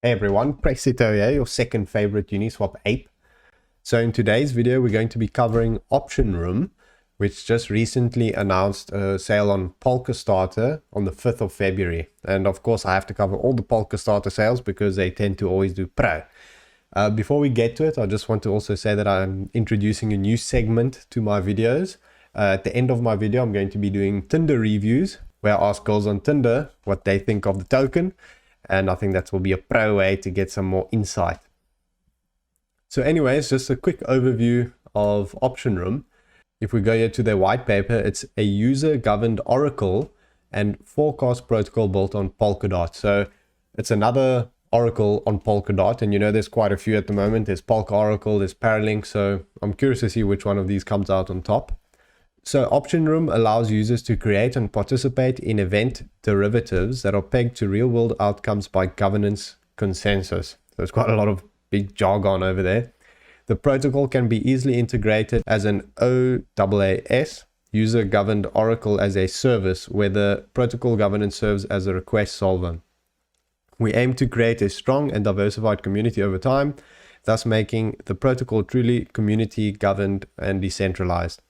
Hey everyone, Presito here, your second favorite Uniswap ape. So in today's video, we're going to be covering Optionroom, which just recently announced a sale on Polkadot on the 5th of February. And of course, I have to cover all the Polkadot sales because they tend to always do pro. Before we get to it, I just want to also say that I'm introducing a new segment to my videos. At the end of my video, I'm going to be doing Tinder reviews, where I ask girls on Tinder what they think of the token. And I think that will be a pro way to get some more insight. So anyways, just a quick overview of Optionroom. If we go here to their white paper, it's a user-governed oracle and forecast protocol built on Polkadot. So it's another oracle on Polkadot, and you know there's quite a few at the moment. There's Polka Oracle, there's Paralink, so I'm curious to see which one of these comes out on top. So Optionroom allows users to create and participate in event derivatives that are pegged to real-world outcomes by governance consensus. So there's quite a lot of big jargon over there. The protocol can be easily integrated as an OAAS, user-governed oracle as a service, where the protocol governance serves as a request solver. We aim to create a strong and diversified community over time, thus making the protocol truly community-governed and decentralized.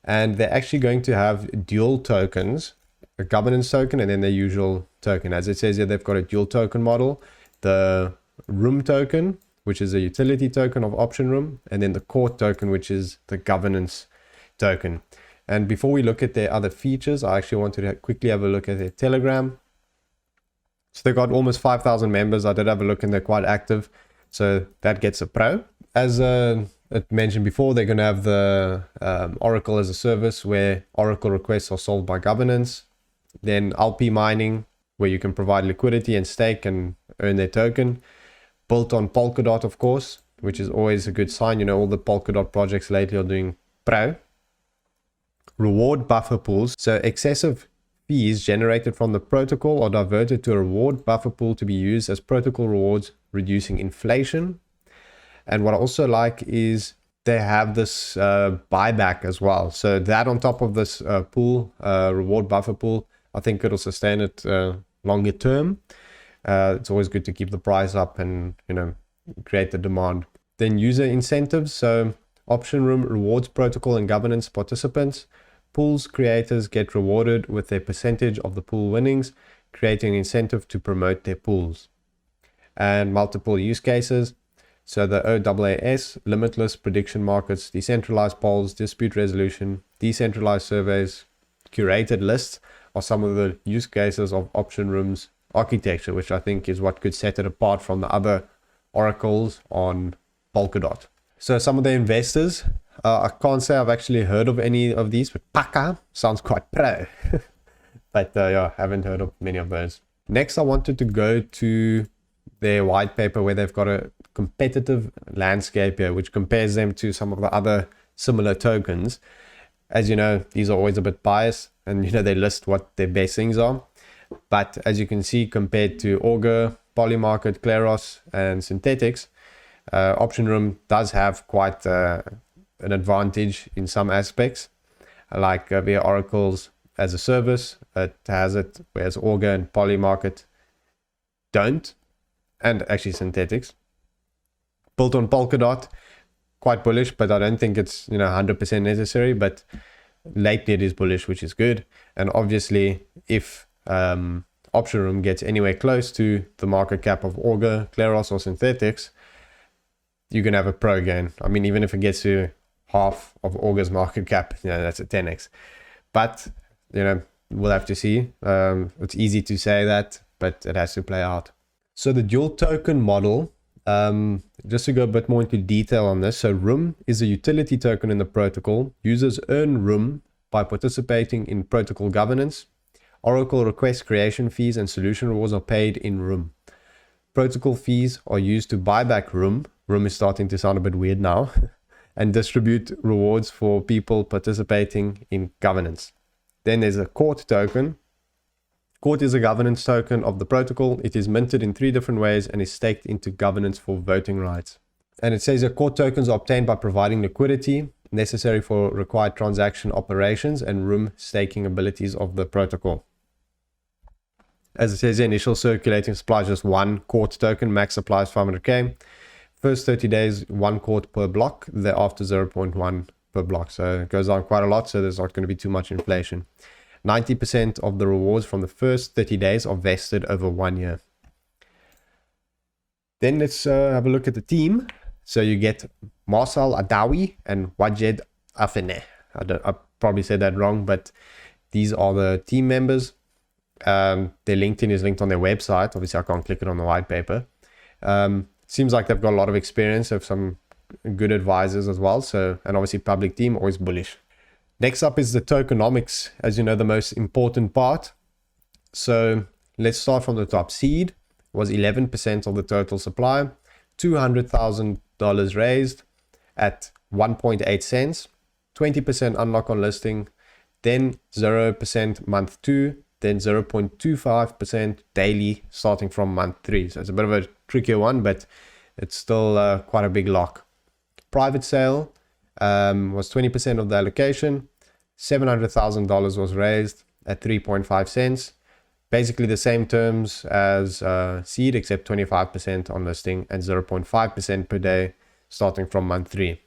And they're actually going to have dual tokens, a governance token and then the usual token. As it says here, they've got a dual token model, the room token, which is a utility token of Optionroom, and then the core token, which is the governance token. And before we look at their other features, I actually wanted to quickly have a look at their Telegram. So they've got almost 5,000 members. I did have a look and they're quite active. So that gets a pro. As I mentioned before, they're going to have the Oracle as a service where Oracle requests are solved by governance. Then LP mining, where you can provide liquidity and stake and earn their token. Built on Polkadot, of course, which is always a good sign. You know, all the Polkadot projects lately are doing pro. Reward buffer pools. So excessive fees generated from the protocol are diverted to a reward buffer pool to be used as protocol rewards, reducing inflation. And what I also like is they have this buyback as well. So that on top of this pool, reward buffer pool, I think it'll sustain it longer term. It's always good to keep the price up and, you know, create the demand. Then user incentives. So Optionroom rewards protocol and governance participants. Pools creators get rewarded with a percentage of the pool winnings, creating an incentive to promote their pools. And multiple use cases. So the OAAS, limitless prediction markets, decentralized polls, dispute resolution, decentralized surveys, curated lists are some of the use cases of Optionroom's architecture, which I think is what could set it apart from the other oracles on Polkadot. So some of the investors, I can't say I've actually heard of any of these, but Paka sounds quite pro. But yeah, I haven't heard of many of those. Next, I wanted to go to their white paper where they've got a competitive landscape here, which compares them to some of the other similar tokens. As you know, these are always a bit biased, and you know they list what their best things are. But as you can see, compared to Augur, Polymarket, Kleros, and Synthetics, Optionroom does have quite an advantage in some aspects, like their oracles as a service. It has it, whereas Augur and Polymarket don't, and actually Synthetics. Built on Polkadot, quite bullish, but I don't think it's 100% necessary. But lately it is bullish, which is good. And obviously, if Optionroom gets anywhere close to the market cap of Augur, Kleros, or Synthetics, you can have a pro gain. I mean, even if it gets to half of Augur's market cap, that's a 10x. But we'll have to see. It's easy to say that, but it has to play out. So the dual token model. Just to go a bit more into detail on this. So Room is a utility token in the protocol. Users earn Room by participating in protocol governance. Oracle request creation fees and solution rewards are paid in Room. Protocol fees are used to buy back Room. Room is starting to sound a bit weird now. And distribute rewards for people participating in governance. Then there's a court token. Court is a governance token of the protocol. It is minted in 3 different ways and is staked into governance for voting rights. And it says that court tokens are obtained by providing liquidity necessary for required transaction operations and Room staking abilities of the protocol. As it says, the initial circulating supply is just one quart token, max supply is 500k. First 30 days, 1 quart per block, thereafter 0.1 per block. So it goes on quite a lot, so there's not going to be too much inflation. 90% of the rewards from the first 30 days are vested over 1 year. Then let's have a look at the team. So you get Marcel Adawi and Wajed Afene. I probably said that wrong, but these are the team members. Their LinkedIn is linked on their website. Obviously, I can't click it on the white paper. Seems like they've got a lot of experience, have some good advisors as well. So, and obviously public team, always bullish. Next up is the tokenomics, as you know, the most important part. So let's start from the top. Seed was 11% of the total supply, $200,000 raised at 1.8 cents, 20% unlock on listing, then 0% month 2, then 0.25% daily starting from month 3. So it's a bit of a trickier one, but it's still quite a big lock. Private sale was 20% of the allocation. $700,000 was raised at 3.5 cents. Basically the same terms as seed, except 25% on listing and 0.5% per day starting from month 3.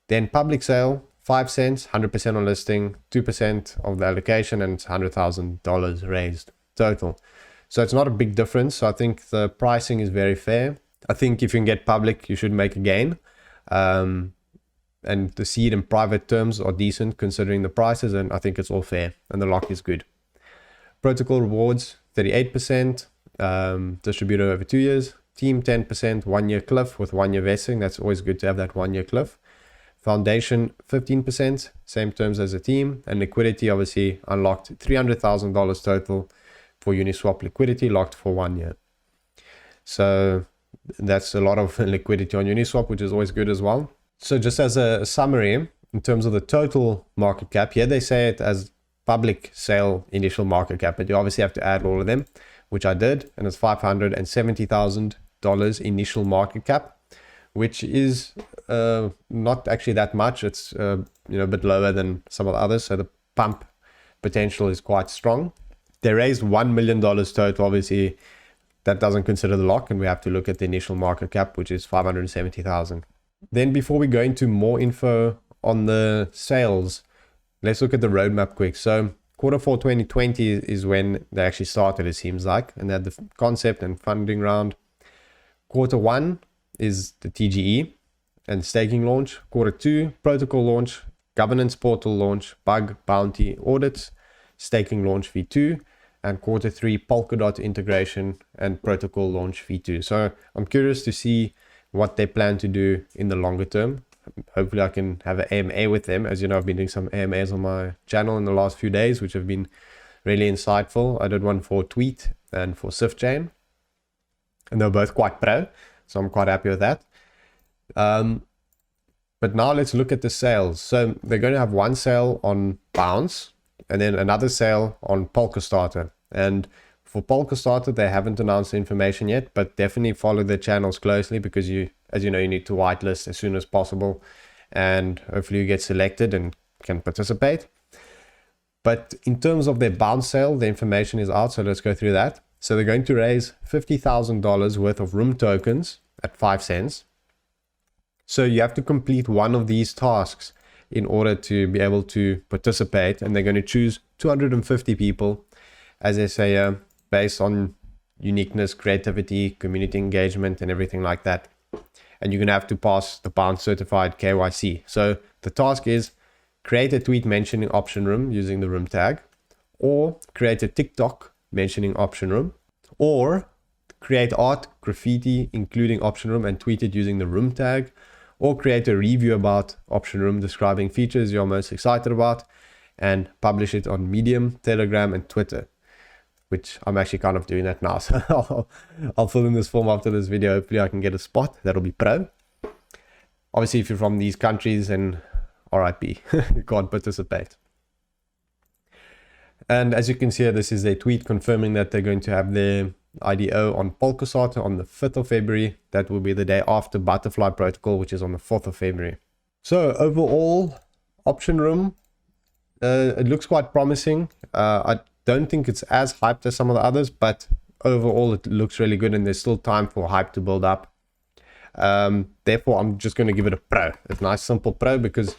Then public sale, 5 cents, 100% on listing, 2% of the allocation, and it's $100,000 raised total. So it's not a big difference. So I think the pricing is very fair. I think if you can get public, you should make a gain. And the seed and private terms are decent considering the prices, and I think it's all fair and the lock is good. Protocol rewards, 38%, distributed over 2 years. Team, 10%, 1 year cliff with 1 year vesting. That's always good to have that 1 year cliff. Foundation, 15%, same terms as a team. And liquidity, obviously, unlocked $300,000 total for Uniswap liquidity, locked for 1 year. So that's a lot of liquidity on Uniswap, which is always good as well. So just as a summary, in terms of the total market cap, here they say it as public sale initial market cap, but you obviously have to add all of them, which I did, and it's $570,000 initial market cap, which is not actually that much. It's a bit lower than some of the others, so the pump potential is quite strong. They raised $1 million total. Obviously, that doesn't consider the lock, and we have to look at the initial market cap, which is 570,000. Then before we go into more info on the sales, let's look at the roadmap quick. So Q4 2020 is when they actually started, it seems like, and they had the concept and funding round. Q1 is the TGE and staking launch. Q2, protocol launch, governance portal launch, bug bounty audits, staking launch V2, and Q3 Polkadot integration and protocol launch V2. So I'm curious to see what they plan to do in the longer term. Hopefully I can have an AMA with them. As you know, I've been doing some AMAs on my channel in the last few days, which have been really insightful. I did one for Tweet and for SwiftChain, and they're both quite pro, so I'm quite happy with that. But now let's look at the sales. So they're going to have one sale on Bounce and then another sale on Polkastarter. And for Polkastarter, they haven't announced the information yet, but definitely follow their channels closely because as you know, you need to whitelist as soon as possible, and hopefully you get selected and can participate. But in terms of their Bounce sale, the information is out, so let's go through that. So they're going to raise $50,000 worth of room tokens at 5 cents. So you have to complete one of these tasks in order to be able to participate, and they're going to choose 250 people, as they say, based on uniqueness, creativity, community engagement, and everything like that. And you're going to have to pass the Bounce certified KYC. So the task is create a tweet mentioning Optionroom using the room tag, or create a TikTok mentioning Optionroom, or create art, graffiti, including Optionroom and tweet it using the room tag, or create a review about Optionroom describing features you're most excited about and publish it on Medium, Telegram, and Twitter, which I'm actually kind of doing that now. So I'll fill in this form after this video. Hopefully I can get a spot. That'll be pro. Obviously, if you're from these countries, then RIP, you can't participate. And as you can see here, this is a tweet confirming that they're going to have their IDO on Polkastarter on the 5th of February. That will be the day after Butterfly Protocol, which is on the 4th of February. So overall, Optionroom, it looks quite promising. I don't think it's as hyped as some of the others, but overall it looks really good and there's still time for hype to build up. Therefore, I'm just going to give it a pro. It's a nice simple pro because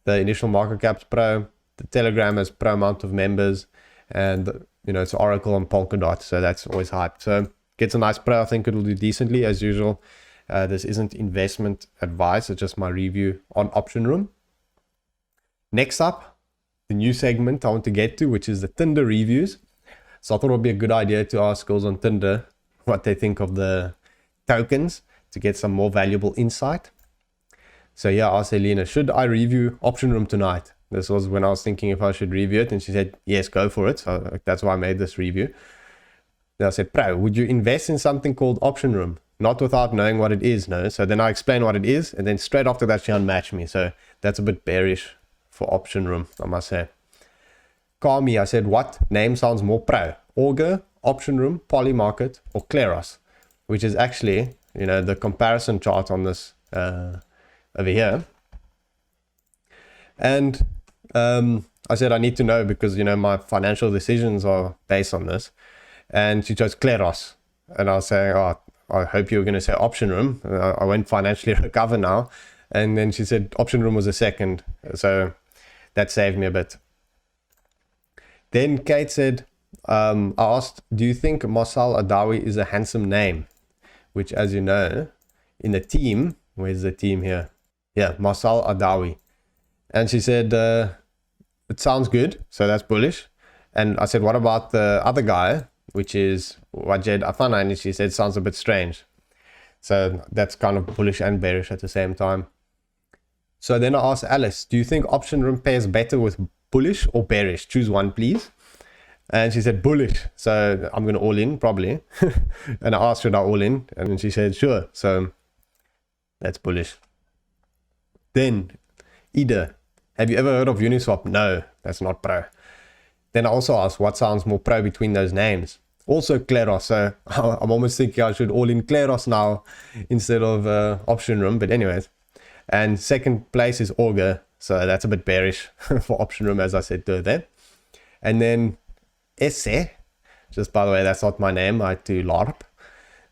the initial market cap's pro, the Telegram has pro amount of members, and it's Oracle and Polkadot, so that's always hyped. So gets a nice pro. I think it'll do decently as usual. This isn't investment advice, it's just my review on Optionroom. Next up, the new segment I want to get to, which is the Tinder reviews. So I thought it would be a good idea to ask girls on Tinder what they think of the tokens to get some more valuable insight. So yeah, I asked Helena, should I review Optionroom tonight? This was when I was thinking if I should review it, and she said, yes, go for it. So that's why I made this review. Then I said, pro, would you invest in something called Optionroom? Not without knowing what it is, no? So then I explained what it is, and then straight after that she unmatched me. So that's a bit bearish for Optionroom, I must say. Kami, I said, what name sounds more pro? Augur, Optionroom, Polymarket, or Kleros? Which is actually, the comparison chart on this over here. And I said, I need to know because, my financial decisions are based on this. And she chose Kleros. And I was saying, oh, I hope you were going to say Optionroom. I won't financially recover now. And then she said Optionroom was a second. So that saved me a bit. Then Kate said, I asked, do you think Marcel Adawi is a handsome name? Which, as you know, in the team, where's the team here? Yeah, Marcel Adawi. And she said, it sounds good. So that's bullish. And I said, what about the other guy, which is Wajed Afana? And she said, sounds a bit strange. So that's kind of bullish and bearish at the same time. So then I asked Alice, do you think Optionroom pairs better with bullish or bearish? Choose one, please. And she said bullish. So I'm going to all in probably. And I asked, should I all in? And she said, sure. So that's bullish. Then Ida, have you ever heard of Uniswap? No, that's not pro. Then I also asked, what sounds more pro between those names? Also Kleros. So I'm almost thinking I should all in Kleros now instead of Optionroom. But anyways. And second place is Augur. So that's a bit bearish for Optionroom, as I said there. And then Esse, just by the way, that's not my name. I do LARP.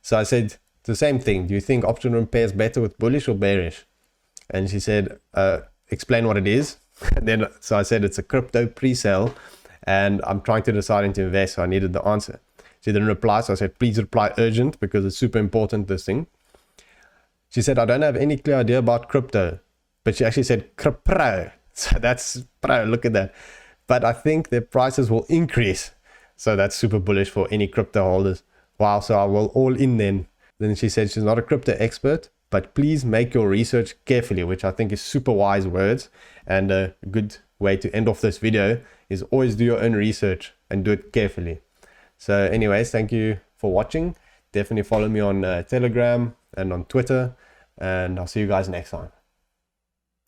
So I said the same thing. Do you think Optionroom pairs better with bullish or bearish? And she said, explain what it is. And then, so I said it's a crypto pre-sale and I'm trying to decide into invest. So I needed the answer. She didn't reply. So I said, please reply urgent because it's super important, this thing. She said, I don't have any clear idea about crypto. But she actually said crypto. So that's pro. Look at that. But I think their prices will increase. So that's super bullish for any crypto holders. Wow. So I will all in then. Then she said she's not a crypto expert, but please make your research carefully, which I think is super wise words. And a good way to end off this video is always do your own research and do it carefully. So anyways, thank you for watching. Definitely follow me on Telegram and on Twitter. And I'll see you guys next time.